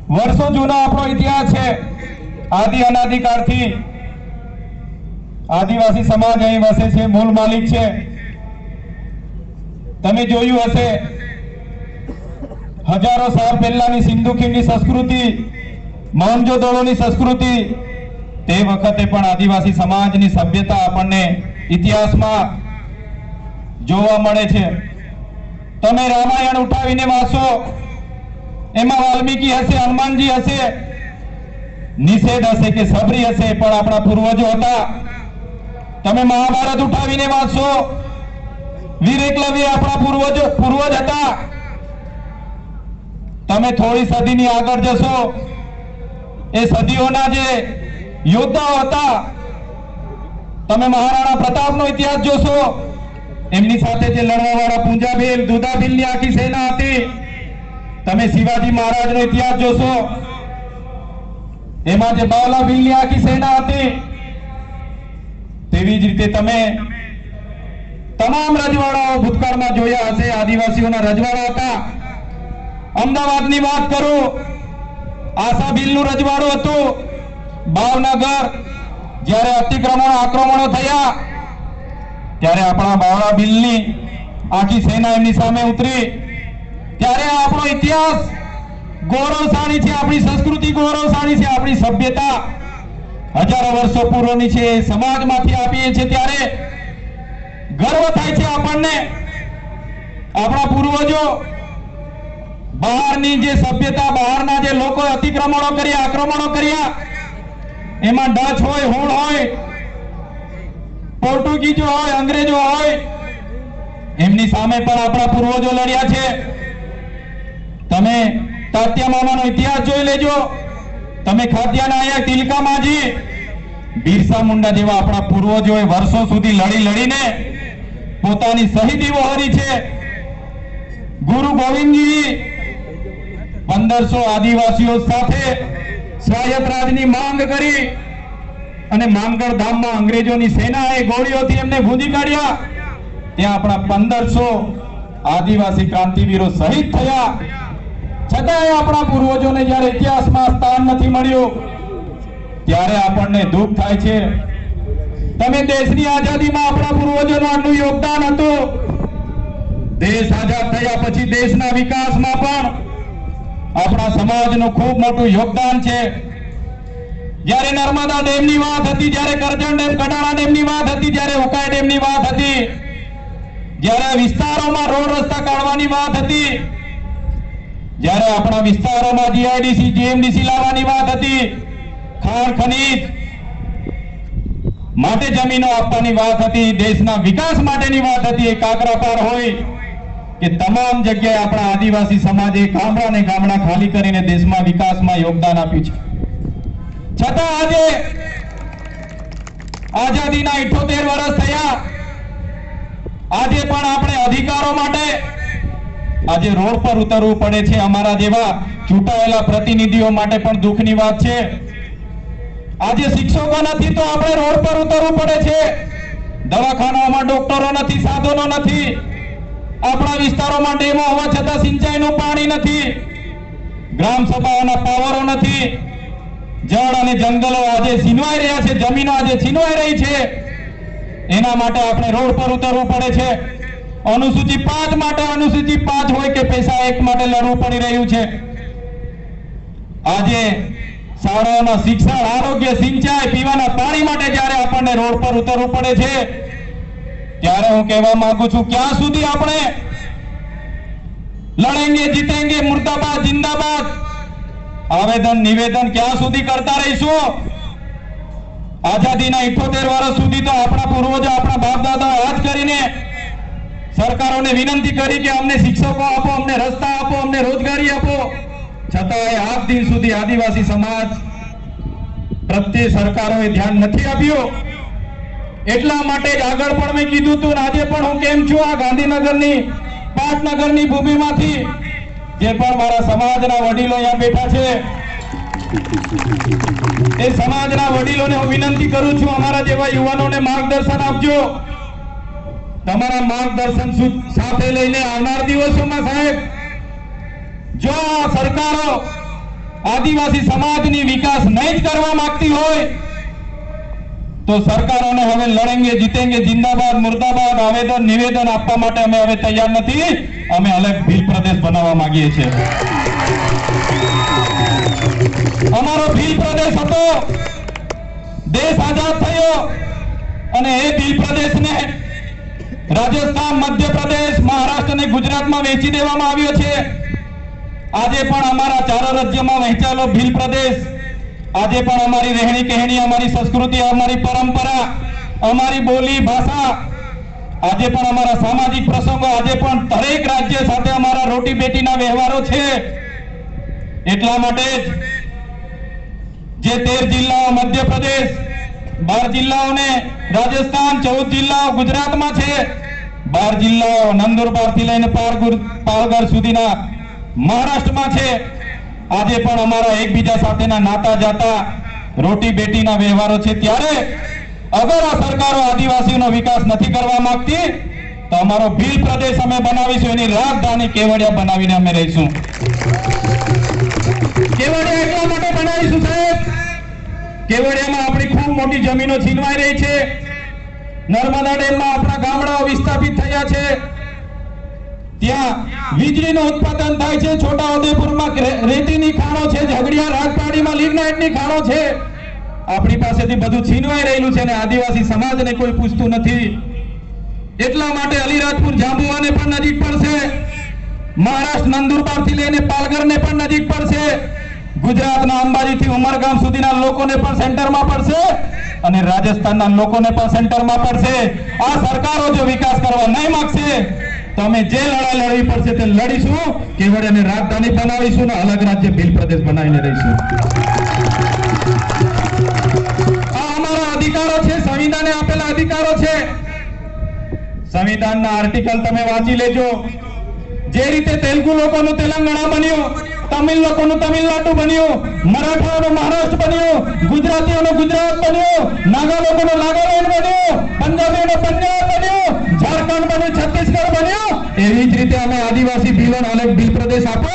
વર્ષો જૂનો આપણો ઇતિહાસ છે। આદિ અનાદિકાળથી આદિવાસી સમાજ અહીં વસે છે, મૂળ માલિક છે। તમે જોયું હશે હજારો સાલ પહેલાની સિંધુ ખીણની સંસ્કૃતિ, મોહેંજો-દડોની સંસ્કૃતિ, તે વખતે પણ આદિવાસી સમાજની સભ્યતા આપણને ઇતિહાસમાં જોવા મળે છે। તમે રામાયણ ઉઠાવીને વાંચો, એમાં વાલ્મીકી હશે, હનુમાનજી હશે, નિષેધ હશે કે સબરી હશે, પણ આપણા પૂર્વજો હતા। તમે મહાભારત ઉઠાવીને વાંચો, વીર એકલવ્ય આપણા પૂર્વજ હતા। તમે થોડી સદીની આગળ જશો, એ સદીઓના જે યોદ્ધાઓ હતા, તમે મહારાણા પ્રતાપનો ઇતિહાસ જોશો, એમની સાથે જે લડવાવાળા પૂંજાભીલ, દુધાભીલની આખી સેના હતી। તમે શિવાજી મહારાજનો ઇતિહાસ જોશો, એમાં જે બાવલાભીલની આખી સેના હતી। તેવી જ રીતે તમે તમામ રજવાડાઓ ભૂતકાળમાં જોયા હશે, આદિવાસીઓના રજવાડા હતા। અમદાવાદની વાત કરું, આશાભીલનું રજવાડું હતું। ભાવનગર જ્યારે આક્રમણો થયા, ત્યારે આપણા બાવળાભીલની આખી સેના એમની સામે ઉતરી। ત્યારે આપણો ઇતિહાસ ગૌરવશાળી છે, આપણી સંસ્કૃતિ ગૌરવશાળી છે, આપણી સભ્યતા હજારો વર્ષો પૂર્વની છે, સમાજમાંથી આપીએ છીએ ત્યારે ગર્વ થાય છે આપણને। આપણા પૂર્વજો બહારની જે સભ્યતા, બહારના જે લોકો અતિક્રમણો કર્યા, આક્રમણો કર્યા, એમાં ડચ હોય, હુણ હોય, પોર્ટુગીઝો હોય, અંગ્રેજો હોય, એમની સામે પણ આપણા પૂર્વજો લડ્યા છે। તમે તાત્યા મામાનો ઇતિહાસ જોઈ લેજો, તમે ખાદ્યા નાયક, તિલકા માજી, બિરસા મુંડા જેવા આપણા પૂર્વજોએ વર્ષો સુધી લડીને પોતાની શહીદી વહોરી છે। ગુરુ ગોવિંદજી 1500 આદિવાસીઓ સાથે સ્વાયત્ત રાજની માંગ કરી અને માંગણ ધામમાં અંગ્રેજોની સેનાએ ગોળીઓથી એમને ભૂંજી કાઢ્યા। ત્યાં આપણા 1500 આદિવાસી ક્રાંતિવીરો શહીદ થયા। છતાંય આપણા પૂર્વજોને જ્યારે ઇતિહાસમાં સ્થાન નથી મળ્યું, ત્યારે આપણને દુઃખ થાય છે। તમે દેશની આઝાદીમાં આપણા પૂર્વજોનું આટલું યોગદાન હતું। દેશ આઝાદ થયા પછી દેશના વિકાસમાં પણ આપણા સમાજનું ખૂબ મોટું યોગદાન છે। જ્યારે નર્મદા ડેમની વાત હતી, જ્યારે કરજણ ડેમ, કડાણા ડેમની વાત હતી, જ્યારે ઉકાઈ ડેમની વાત હતી, જ્યારે વિસ્તારોમાં રોડ રસ્તા કાઢવાની વાત હતી, જ્યારે આપણા વિસ્તારોમાં જીઆઈડીસી, જીએમડીસી લાવવાની વાત હતી, ખાણ ખનીજ માટે જમીનો આપવાની વાત હતી, દેશના વિકાસ માટેની વાત હતી, એ કાકરાપાર હોય કે તમામ જગ્યાએ આપણા આદિવાસી સમાજે ગામડા ખાલી કરીને દેશમાં વિકાસમાં યોગદાન આપ્યું છે। છતાં આજે આઝાદીના 78 વર્ષ થયા, આજે પણ આપણે અધિકારો માટે આજે રોડ પર ઉતરવું પડે છે। અમારા જેવા ચૂંટાયેલા પ્રતિનિધિઓ માટે પણ દુઃખની વાત છે। આજે શિક્ષકો નથી તો આપણે રોડ પર ઉતરવું પડે છે। દવાખાનાઓમાં ડોક્ટરો નથી, સાધનો નથી, આપણા વિસ્તારોમાં ડેમો હોવા છતાં સિંચાઈનું પાણી નથી, ગ્રામ સભાઓના પાવરો નથી, જળ અને જંગલો આજે છીનવાઈ રહ્યા છે, જમીનો આજે છીનવાઈ રહી છે। એના માટે આપણે રોડ પર ઉતરવું પડે છે। અનુસૂચિ 5 માટે, અનુસૂચિ 5 હોય કે પૈસા 1 માટે લડવું પડી રહ્યું છે। આજે શાળાઓના શિક્ષણ, આરોગ્ય, સિંચાઈ, પીવાના પાણી માટે જ્યારે આપણને રોડ પર ઉતરવું પડે છે, ત્યારે હું કહેવા માંગુ છું, ક્યાં સુધી આપણે લડેંગે જીતેંગે, મુર્દાબાદ જિંદાબાદ આવેદન નિવેદન ક્યાં સુધી કરતા રહીશું? આઝાદીના 78 વર્ષ સુધી તો આપણા પૂર્વજો, આપણા બાપ દાદાઓ આજ કરીને સરકારોને વિનંતી કરી કે અમને શિક્ષકો આપો, અમને રસ્તા આપો, અમને રોજગારી આપો, છતાંય આજ દિન સુધી આદિવાસી સમાજ પ્રત્યે સરકારોએ ધ્યાન નથી આપ્યું। એટલા માટે જ આગળ પણ મેં કીધું હતું, આજે પણ હું કેમ છું, આ ગાંધીનગરની, પાટનગરની ભૂમિમાંથી જે પણ મારા સમાજના વડીલો અહીંયા બેઠા છે, એ સમાજના વડીલોને હું વિનંતી કરું છું, અમારા જેવા યુવાનોને માર્ગદર્શન આપજો। તમારા માર્ગદર્શન સાથે લઈને આવનાર દિવસોમાં સાહેબ જો આ સરકારો આદિવાસી સમાજની વિકાસ નહીં જ કરવા માંગતી હોય તો સરકારોને હવે લડેંગે જીતેંગે જિંદાબાદ મુર્દાબાદ આવેદન નિવેદન આપવા માટે અમે હવે તૈયાર નથી. અમે અલગ ભીલ પ્રદેશ બનાવવા માંગીએ છીએ. અમારો ભીલ પ્રદેશ હતો, દેશ આઝાદ થયો અને એ ભીલ પ્રદેશને રાજસ્થાન, મધ્યપ્રદેશ, મહારાષ્ટ્ર અને ગુજરાતમાં વેચી દેવામાં આવ્યો છે. આજે પણ અમારા ચાર રાજ્યમાં વહેંચાયેલો ભીલ પ્રદેશ આજે પણ અમારી રહેણી કહેણી, અમારી સંસ્કૃતિ, અમારી પરંપરા, અમારી બોલી ભાષા, આજે પણ અમારા સામાજિક પ્રસંગો, આજે પણ દરેક રાજ્ય સાથે અમારા રોટી બેટીના વ્યવહારો છે. એટલા માટે જે 13 જિલ્લાઓ મધ્યપ્રદેશ, 12 જિલ્લાઓને રાજસ્થાન, 14 જિલ્લાઓ ગુજરાતમાં છે, 12 જિલ્લાઓ નંદુરબાર થી લઈને પાલઘર સુધીના મહારાષ્ટ્રમાં છે. આજે પણ અમારા એકબીજા સાથેના નાતા જાતા રોટી બેટીના વ્યવહારો છે. ત્યારે અગર આ સરકારો આદિવાસીનો વિકાસ નથી કરવા માંગતી તો અમારો ભીલ પ્રદેશ અમે બનાવીશું, એની રાજધાની કેવડિયા બનાવીને અમે રહીશું. કેવડિયા એટલા માટે બનાવીશું સાહેબ, કેવડિયામાં આપણી ખૂબ મોટી જમીનો છીનવાઈ રહી છે. નર્મદા ડેમમાં આપણા ગામડાઓ વિસ્થાપિત થયા છે. ત્યાં વીજળીનું ઉત્પાદન થાય છે. છોટાઉદેપુરમાં રેતીની ખાણો છે, ઝઘડિયા રાજપાડીમાં લિગ્નાઇટની ખાણો છે. આપણી પાસેથી બધું છીનવાઈ રહેલું છે અને આદિવાસી સમાજને કોઈ પૂછતું નથી. એટલા માટે અલીરાજપુર જાંબુવાને પણ નજીક પડશે, મહારાષ્ટ્ર નંદુરબાર થી લઈને પાલઘરને પણ નજીક પડશે, ગુજરાતના અંબાજીથી ઉમરગામ સુધીના લોકોને પણ સેન્ટરમાં પડશે અને રાજસ્થાનના લોકોને પણ સેન્ટરમાં પડશે. આ સરકારો જો વિકાસ કરવા નહીં માંગશે તો અમે જે લડાઈ લડવી પડશે તે લડીશું. કેવડિયાને રાજધાની બનાવીશું ને અલગ રાજ્ય ભીલ પ્રદેશ બનાવીને રહીશું. આ અમારા અધિકારો છે, સંવિધાને આપેલા અધિકારો છે. સંવિધાનના આર્ટિકલ તમે વાંચી લેજો. જે રીતે તેલુગુ લોકોનું તેલંગાણા બન્યું, તમિલ લોકોનું તમિલનાડુ બન્યું, મરાઠાઓનું મહારાષ્ટ્ર બન્યું, ગુજરાતીઓનું ગુજરાત બન્યું, નાગા લોકોનું નાગાલેન્ડ બન્યું, પંજાબીઓનું પંજાબ બન્યું, ઝારખંડ બન્યું, છત્તીસગઢ બન્યું. એવી જ રીતે અમે આદિવાસી ભીલોને અલગ ભીલ પ્રદેશ આપો.